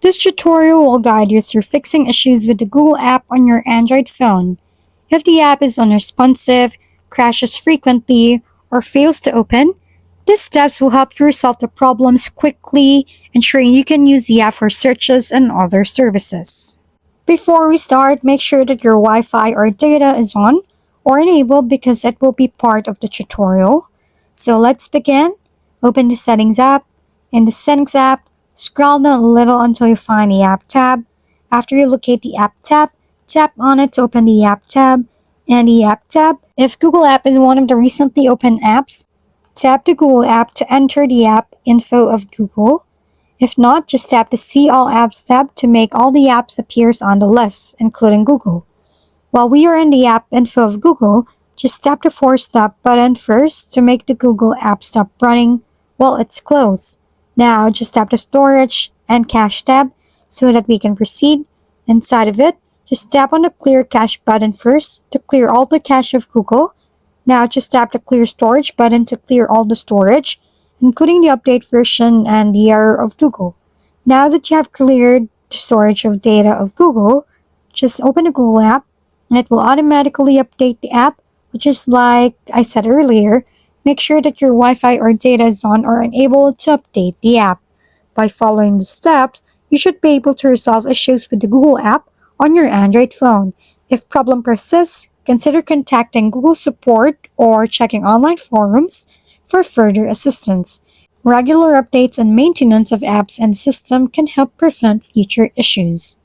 This tutorial will guide you through fixing issues with the Google app on your Android phone. If the app is unresponsive, crashes frequently, or fails to open, these steps will help you resolve the problems quickly, ensuring you can use the app for searches and other services. Before we start, make sure that your Wi-Fi or data is on or enabled because it will be part of the tutorial. So let's begin. Open the Settings app. In the Settings app, scroll down a little until you find the App tab. After you locate the App tab, tap on it to open the App tab. And the App tab, if Google App is one of the recently opened apps, tap the Google app to enter the app info of Google. If not, just tap the See All Apps tab to make all the apps appears on the list, including Google. While we are in the app info of Google, just tap the Force Stop button first to make the Google app stop running while it's closed. Now, just tap the Storage and Cache tab so that we can proceed. Inside of it, just tap on the Clear Cache button first to clear all the cache of Google. Now, just tap the Clear Storage button to clear all the storage, including the update version and the error of Google. Now that you have cleared the storage of data of Google, just open the Google app and it will automatically update the app, which is like I said earlier, make sure that your Wi-Fi or data is on or enabled to update the app. By following the steps, you should be able to resolve issues with the Google app on your Android phone. If problem persists, consider contacting Google support or checking online forums for further assistance. Regular updates and maintenance of apps and system can help prevent future issues.